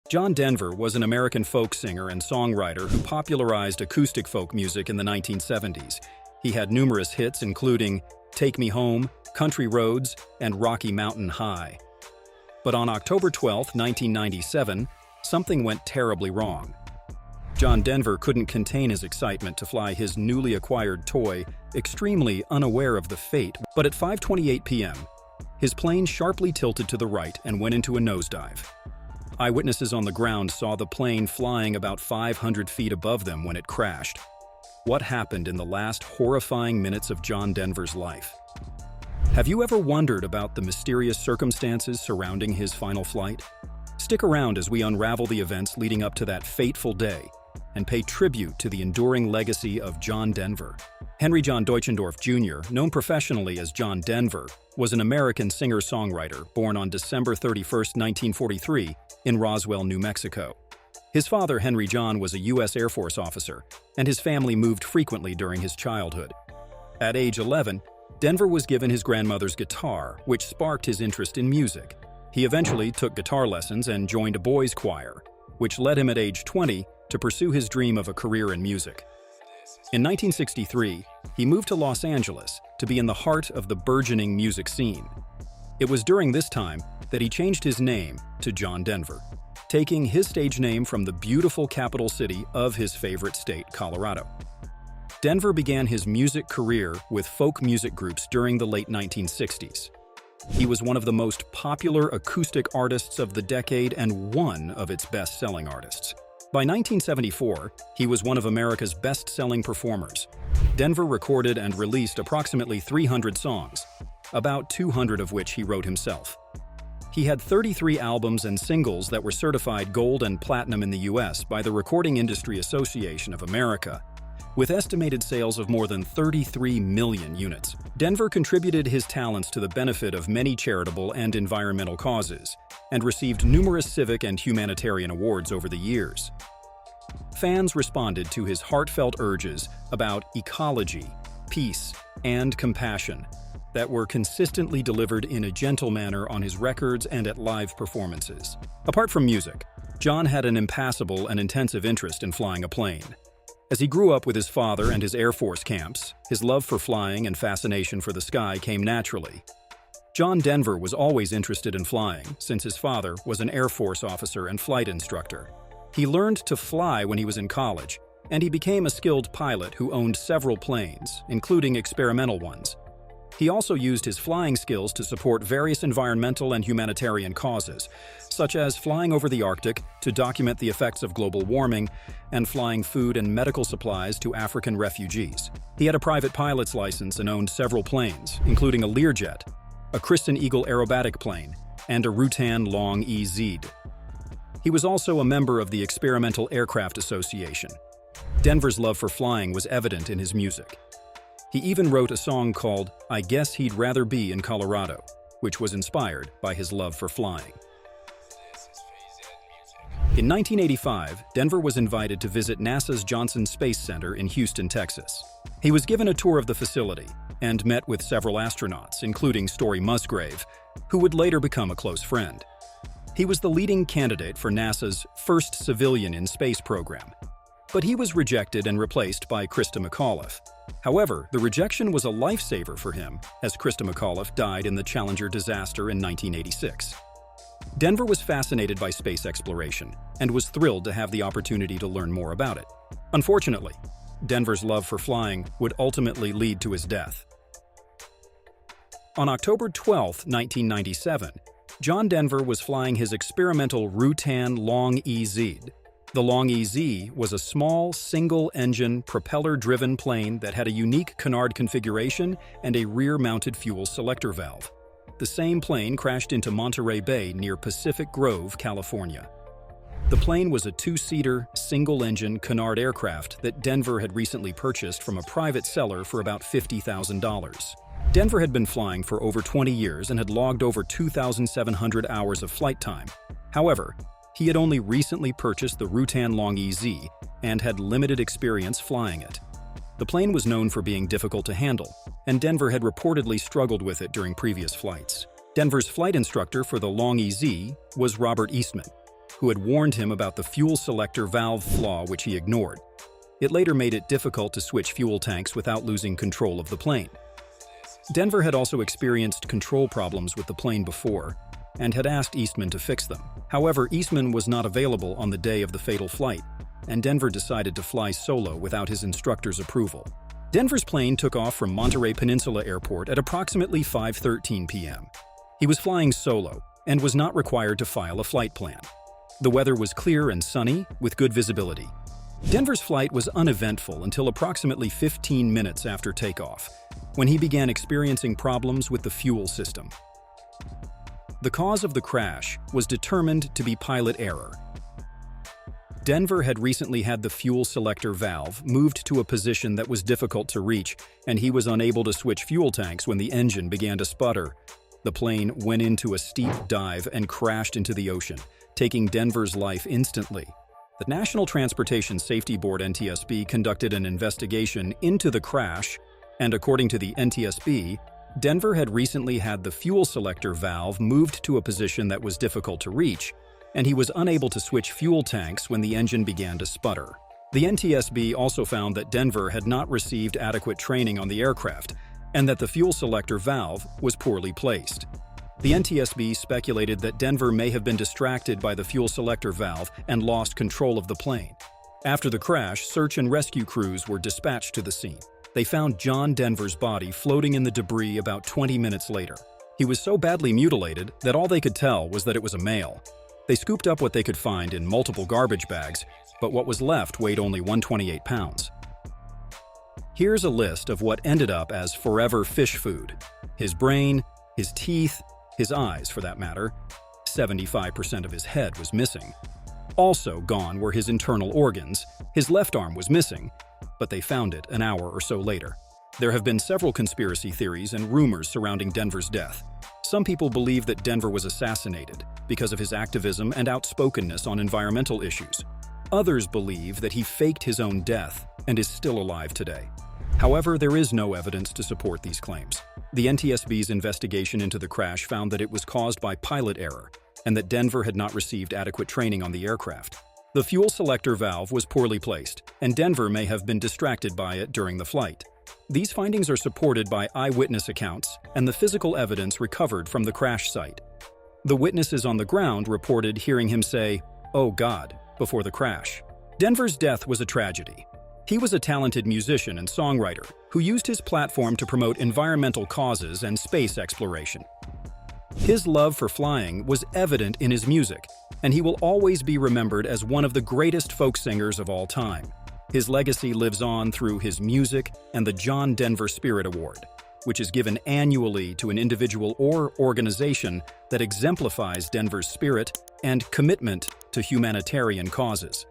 John Denver was an American folk singer and songwriter who popularized acoustic folk music in the 1970s. He had numerous hits including Take Me Home, Country Roads, and Rocky Mountain High. But on October 12, 1997, something went terribly wrong. John Denver couldn't contain his excitement to fly his newly acquired toy, extremely unaware of the fate, but at 5:28 p.m., his plane sharply tilted to the right and went into a nosedive. Eyewitnesses on the ground saw the plane flying about 500 feet above them when it crashed. What happened in the last horrifying minutes of John Denver's life? Have you ever wondered about the mysterious circumstances surrounding his final flight? Stick around as we unravel the events leading up to that fateful day and pay tribute to the enduring legacy of John Denver. Henry John Deutschendorf Jr., known professionally as John Denver, was an American singer-songwriter born on December 31, 1943, in Roswell, New Mexico. His father, Henry John, was a U.S. Air Force officer, and his family moved frequently during his childhood. At age 11, Denver was given his grandmother's guitar, which sparked his interest in music. He eventually took guitar lessons and joined a boys' choir, which led him at age 20 to pursue his dream of a career in music. In 1963, he moved to Los Angeles to be in the heart of the burgeoning music scene. It was during this time that he changed his name to John Denver, taking his stage name from the beautiful capital city of his favorite state, Colorado. Denver began his music career with folk music groups during the late 1960s. He was one of the most popular acoustic artists of the decade and one of its best-selling artists. By 1974, he was one of America's best-selling performers. Denver recorded and released approximately 300 songs, about 200 of which he wrote himself. He had 33 albums and singles that were certified gold and platinum in the U.S. by the Recording Industry Association of America, with estimated sales of more than 33 million units. Denver contributed his talents to the benefit of many charitable and environmental causes, and received numerous civic and humanitarian awards over the years. Fans responded to his heartfelt urges about ecology, peace, and compassion that were consistently delivered in a gentle manner on his records and at live performances. Apart from music, John had an impassable and intensive interest in flying a plane. As he grew up with his father and his Air Force camps, his love for flying and fascination for the sky came naturally. John Denver was always interested in flying, since his father was an Air Force officer and flight instructor. He learned to fly when he was in college, and he became a skilled pilot who owned several planes, including experimental ones. He also used his flying skills to support various environmental and humanitarian causes, such as flying over the Arctic to document the effects of global warming and flying food and medical supplies to African refugees. He had a private pilot's license and owned several planes, including a Learjet, a Kristen Eagle aerobatic plane, and a Rutan Long EZ. He was also a member of the Experimental Aircraft Association. Denver's love for flying was evident in his music. He even wrote a song called I Guess He'd Rather Be in Colorado, which was inspired by his love for flying. In 1985, Denver was invited to visit NASA's Johnson Space Center in Houston, Texas. He was given a tour of the facility and met with several astronauts, including Story Musgrave, who would later become a close friend. He was the leading candidate for NASA's first civilian in space program, but he was rejected and replaced by Christa McAuliffe. However, the rejection was a lifesaver for him, as Christa McAuliffe died in the Challenger disaster in 1986. Denver was fascinated by space exploration and was thrilled to have the opportunity to learn more about it. Unfortunately, Denver's love for flying would ultimately lead to his death. On October 12, 1997, John Denver was flying his experimental Rutan Long EZ. The Long EZ was a small, single-engine, propeller-driven plane that had a unique canard configuration and a rear-mounted fuel selector valve. The same plane crashed into Monterey Bay near Pacific Grove, California. The plane was a two-seater, single-engine canard aircraft that Denver had recently purchased from a private seller for about $50,000. Denver had been flying for over 20 years and had logged over 2,700 hours of flight time. However, he had only recently purchased the Rutan Long EZ and had limited experience flying it. The plane was known for being difficult to handle, and Denver had reportedly struggled with it during previous flights. Denver's flight instructor for the Long EZ was Robert Eastman, who had warned him about the fuel selector valve flaw, which he ignored. It later made it difficult to switch fuel tanks without losing control of the plane. Denver had also experienced control problems with the plane before and had asked Eastman to fix them. However, Eastman was not available on the day of the fatal flight, and Denver decided to fly solo without his instructor's approval. Denver's plane took off from Monterey Peninsula Airport at approximately 5:13 p.m. He was flying solo and was not required to file a flight plan. The weather was clear and sunny, with good visibility. Denver's flight was uneventful until approximately 15 minutes after takeoff, when he began experiencing problems with the fuel system. The cause of the crash was determined to be pilot error. Denver had recently had the fuel selector valve moved to a position that was difficult to reach, and he was unable to switch fuel tanks when the engine began to sputter. The plane went into a steep dive and crashed into the ocean, taking Denver's life instantly. The National Transportation Safety Board (NTSB) conducted an investigation into the crash, and according to the NTSB, Denver had recently had the fuel selector valve moved to a position that was difficult to reach, and he was unable to switch fuel tanks when the engine began to sputter. The NTSB also found that Denver had not received adequate training on the aircraft, and that the fuel selector valve was poorly placed. The NTSB speculated that Denver may have been distracted by the fuel selector valve and lost control of the plane. After the crash, search and rescue crews were dispatched to the scene. They found John Denver's body floating in the debris about 20 minutes later. He was so badly mutilated that all they could tell was that it was a male. They scooped up what they could find in multiple garbage bags, but what was left weighed only 128 pounds. Here's a list of what ended up as forever fish food. His brain, his teeth, his eyes for that matter. 75% of his head was missing. Also gone were his internal organs. His left arm was missing, but they found it an hour or so later. There have been several conspiracy theories and rumors surrounding Denver's death. Some people believe that Denver was assassinated because of his activism and outspokenness on environmental issues. Others believe that he faked his own death and is still alive today. However, there is no evidence to support these claims. The NTSB's investigation into the crash found that it was caused by pilot error and that Denver had not received adequate training on the aircraft. The fuel selector valve was poorly placed, and Denver may have been distracted by it during the flight. These findings are supported by eyewitness accounts and the physical evidence recovered from the crash site. The witnesses on the ground reported hearing him say, "Oh God," before the crash. Denver's death was a tragedy. He was a talented musician and songwriter who used his platform to promote environmental causes and space exploration. His love for flying was evident in his music, and he will always be remembered as one of the greatest folk singers of all time. His legacy lives on through his music and the John Denver Spirit Award, which is given annually to an individual or organization that exemplifies Denver's spirit and commitment to humanitarian causes.